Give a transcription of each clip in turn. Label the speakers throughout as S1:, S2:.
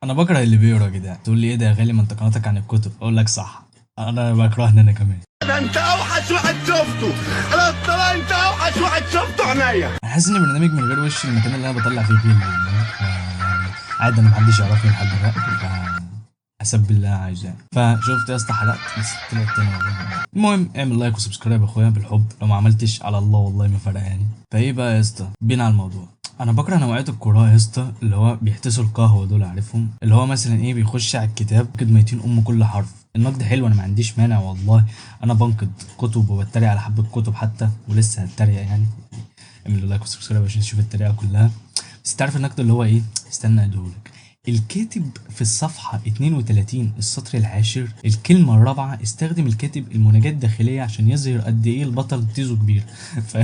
S1: انا بكره اللي بيقرا كده. تقول لي ايه ده يا غالي، ما انت قناتك عن الكتب. اقول لك صح، انا بكرهني انا كمان.
S2: ده انت اوحش واحد شفته. انا طلع انت اوحش واحد شفته عينيا.
S1: انا حاسس ان برنامج من غير وش المكان اللي انا بطلع فيه كل يعني عادي، انا محدش يعرفني لحد دلوقتي، حسب اللي انا عايزاه. فشفت يا اسطى حلقت بس طلعت تاني والله. المهم اعمل لايك وسبسكرايب يا اخويا بالحب، لو ما عملتش على الله والله ما فرق يعني. فايه بقى يا اسطى، بينا على الموضوع. انا بكره نوعيه القراء يا اسطى اللي هو بيحتسوا القهوه دول، عارفهم؟ اللي هو مثلا ايه، بيخش على الكتاب كده ميتين كل حرف. النقد حلو، انا ما عنديش مانع والله. انا بنقد كتب وبتريق على حبة كتب حتى، ولسه هتريق يعني. اعمل لايك وسبسكرايب عشان تشوف التريقه كلها. بس تعرف النقد اللي هو ايه؟ استنى ادولك. الكاتب في الصفحة 32 السطر العاشر الكلمة الرابعة استخدم الكاتب المناجاة الداخلية عشان يظهر قد ايه البطل تيزو كبير. ف...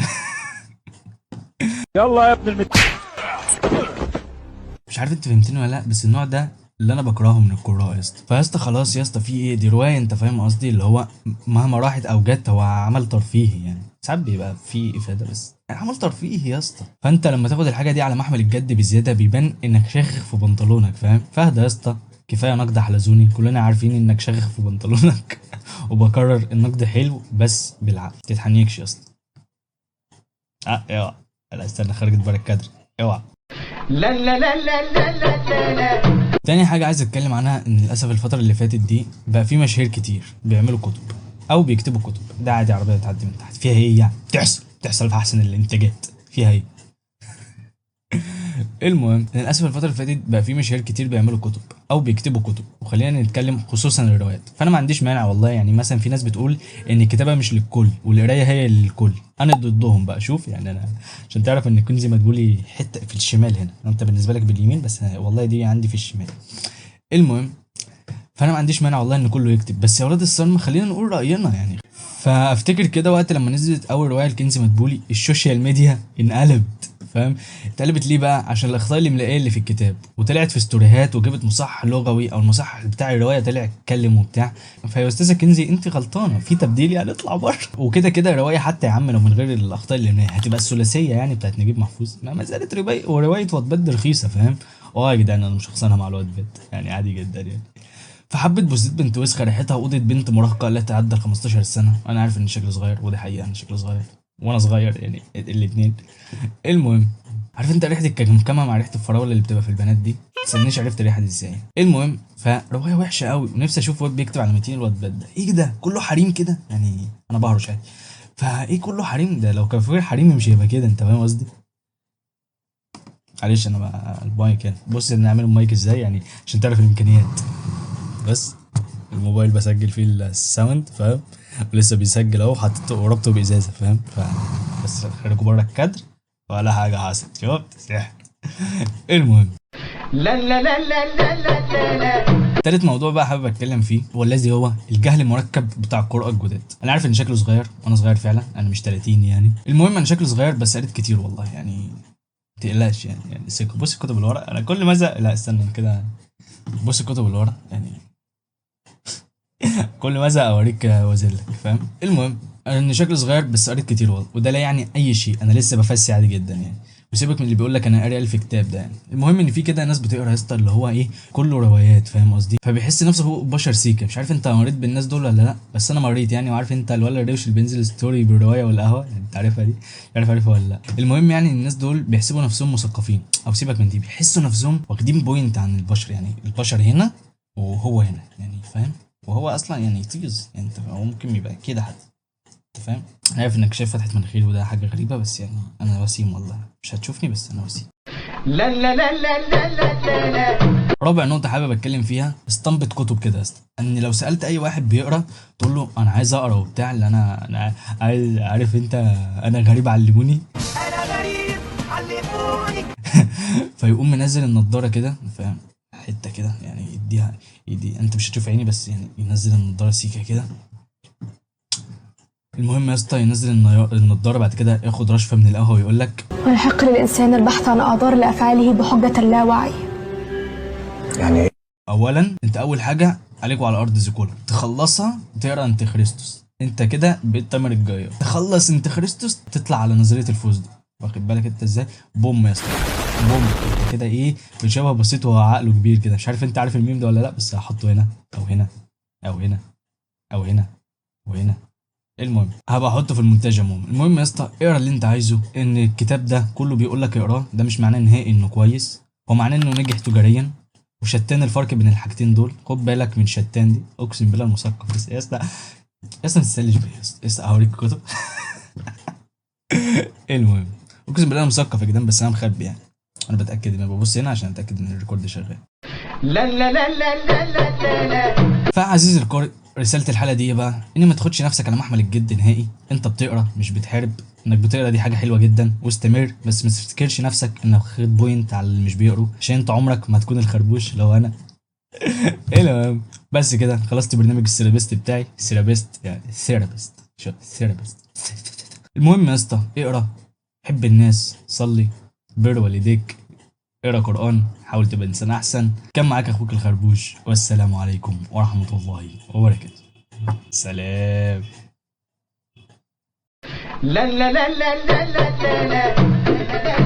S2: يلا يا ابن
S1: مش عارف انت فهمتني ولا لا، بس النوع ده اللي انا بكرهه من القراء يا اسطى. فيا اسطى خلاص يا اسطى، في ايه دي روايه، انت فاهم قصدي؟ اللي هو مهما راحت او جت هو عمل ترفيهي يعني، ساعات بيبقى فيه افاده بس يعني عمل ترفيهي يا اسطى. فانت لما تاخد الحاجه دي على محمل الجد بزياده بيبان انك شاخخ في بنطلونك، فاهم؟ فاهدى يا اسطى، كفايه نقد حلزوني، كلنا عارفين انك شاخخ في بنطلونك. وبكرر، النقد حلو بس بالعقل، تتحنيكش يا اسطى. اوعى. لا استنى، خرجت بره الكادر. اوعى.
S2: لا لا لا لا لا لا لا.
S1: تاني حاجة عايز اتكلم عنها، ان للأسف الفترة اللي فاتت دي بقى في مشاهير كتير بيعملوا كتب او بيكتبوا كتب. ده عادي، عربية تعدي من تحت، فيها ايه يعني؟ بتحصل في احسن الانتاجات، فيها ايه؟ المهم للاسف الفتره اللي فاتت بقى في مشاهير كتير بيعملوا كتب او بيكتبوا كتب، وخلينا نتكلم خصوصا الروايات. فانا ما عنديش مانع والله يعني. مثلا في ناس بتقول ان الكتابه مش للكل والقرايه هي للكل، انا ضدهم بقى. شوف يعني، انا عشان تعرف ان كنزي مدبولي حته في الشمال هنا، انت بالنسبه لك باليمين، بس والله دي عندي في الشمال. المهم، فانا ما عنديش مانع والله ان كله يكتب، بس يا ولاد الصرم خلينا نقول راينا يعني. فافتكر كده وقت لما نزلت اول روايه لكنزي مدبولي، السوشيال ميديا انقلبت، فاهم؟ اتقلبت ليه بقى؟ عشان الاخطاء الاملائيه اللي في الكتاب، وطلعت في ستوريهات وجابت مصحح لغوي، او المصحح بتاع الروايه طلع اتكلم وبتاع. فيا استاذه كنزي انت غلطانه في تبديل يعني، اطلع بره. وكده كده الروايه حتى يا عم لو من غير الاخطاء الاملائيه هتبقى الثلاثيه يعني بتاعت نجيب محفوظ، ما زالت روايه واتباد رخيصه، فاهم؟ اه يا جدعان انا مش خسرانها مع الواتباد يعني، عادي جدا يعني. فحبت بوزيت بنت وسخة ريحتها اوضه بنت مراهقه لا تعدى ال 15 سنه. انا عارف ان شكلي صغير، ودي حقيقه انا شكلي صغير وانا صغير يعني الاثنين. المهم، عارف انت ريحه الكمكمه مع ريحه الفراوله اللي بتبقى في البنات دي؟ تسالنيش عرفت الريحه دي ازاي. المهم، فروايه وحشه قوي، ونفسي اشوف واد بيكتب على 200 الواد ده. ايه ده كله حريم كده يعني؟ انا بهرش عادي. فايه كله حريم ده؟ لو كان في غير حريم مش هيبقى كده، انت فاهم قصدي؟ معلش انا بقى المايك هنا، بص نعمل المايك ازاي يعني عشان تعرف الامكانيات. بس الموبايل بسجل فيه الساوند، فاهم؟ ولسه بيسجل اهو، حطيته وربطه بازازه، فاهم؟ بس خرجوا بره الكادر ولا حاجه حصلت، شفت سحر. المهم،
S2: لا لا لا لا لا لا لا.
S1: تالت موضوع بقى حابب اتكلم فيه، والذي هو الجهل المركب بتاع القراء الجداد. انا عارف ان شكله صغير وانا صغير فعلا، انا مش 30 يعني. المهم انا شكلي صغير بس قريت كتير والله يعني، تقلقش يعني بص الكتب اللي ورا. انا كل ما ازهق، لا استنى كده، بص الكتب اللي ورا يعني، كل ما ازهق اوريك وازلك، فاهم؟ المهم انا ان شكلي صغير بس قريت كتير والله، وده لا يعني اي شيء، انا لسه بفسي عادي جدا يعني. وسيبك من اللي بيقول لك انا قاري 1000 كتاب ده يعني. المهم ان في كده ناس بتقرا يا اسطى اللي هو ايه، كله روايات، فاهم قصدي؟ فبيحس نفسه هو بشر سيكا. مش عارف انت مريت بالناس دول ولا لا، بس انا مريت يعني. وعارف انت الولد الروش اللي بينزل ستوري بالروايه والقهوه يعني، انت عارفها دي؟ مش عارفها ولا لا. المهم يعني الناس دول بيحسبوا نفسهم مثقفين، او سيبك من دي، بيحسوا نفسهم واخدين بوينت عن البشر يعني. البشر هنا وهو هنا يعني، فاهم؟ وهو اصلا يعني يطيز يعني، انت هو ممكن يبقى كده حتى، انت فاهم؟ انا عارف انك شايف فتحه مناخيري وده حاجه غريبه، بس يعني انا وسيم والله، مش هتشوفني بس انا وسيم.
S2: لا لا لا لا لا لا لا.
S1: رابع نقطه حابب اتكلم فيها، اسطمبة كتب كده يا اسطى. ان لو سالت اي واحد بيقرا تقول له انا عايز اقرا وبتاع، اللي انا عايز، عارف انت، انا غريب علموني.
S2: انا غريب علموني.
S1: فيقوم منزل النضاره كده، فاهم؟ حته كده يعني، يديها يدي، انت مش هتشوف عيني بس يعني، ينزل النضاره سيكه كده. المهم يا اسطى ينزل النضاره، بعد كده ياخد رشفه من القهوه ويقول لك
S3: ويحق للإنسان البحث عن أعذار لأفعاله بحجة اللاوعي.
S2: يعني ايه؟
S1: اولا انت اول حاجه عليك وعلى ارض زيكولا تخلصها تقرا انت خريستوس، انت كده بقيت تامر الجايه. تخلص انت خريستوس تطلع على نظريه الفوز دي، واخد بالك انت ازاي؟ بوم يا اسطى. بوم. انت كده ايه، بتشبه بسيط وهو عقله كبير كده. مش عارف انت عارف الميم ده ولا لا، بس هحطه هنا او هنا او هنا او هنا وهنا. المهم هبقى احطه في المونتاج عموما. المهم يا اسطى، اقرا اللي انت عايزه. ان الكتاب ده كله بيقول لك اقراه، ده مش معناه نهائي انه كويس، هو معناه انه نجح تجاريا. وشتان الفرق بين الحاجتين دول، خد بالك من شتان دي، اقسم بالله المثقف. بس يا اسطى، يا اسطى ما تستقلش بيا يا اسطى. يا اسطى هوريك الكتب. المهم اقسم بالله انا مثقف يا جدعان، بس انا مخبي يعني. انا بتاكد، انا ببص هنا عشان اتاكد ان الريكورد شغال.
S2: لا لا لا لا لا لا لا.
S1: فعزيزي القارئ، رسالة الحلقة دي إيه بقى؟ إن ما تاخدش نفسك على محمل الجد نهائي. أنت بتقرا مش بتحارب. إنك بتقرا دي حاجة حلوة جدا، واستمر، بس ما تفتكرش نفسك إنك واخد بوينت على اللي مش بيقروا، عشان أنت عمرك ما تكون الخربوش لو أنا. المهم بس كده خلصت برنامج السيرابيست بتاعي. سيرابيست يعني ثيرابيست، شو ثيرابيست. المهم يا اسطى، اقرا، حب الناس، صلي، بر والديك، اقرا قرآن، حاول تبقى انسان احسن. كان معاك اخوك الخربوش، والسلام عليكم ورحمة الله وبركاته. سلام.
S2: لا لا لا لا لا لا لا.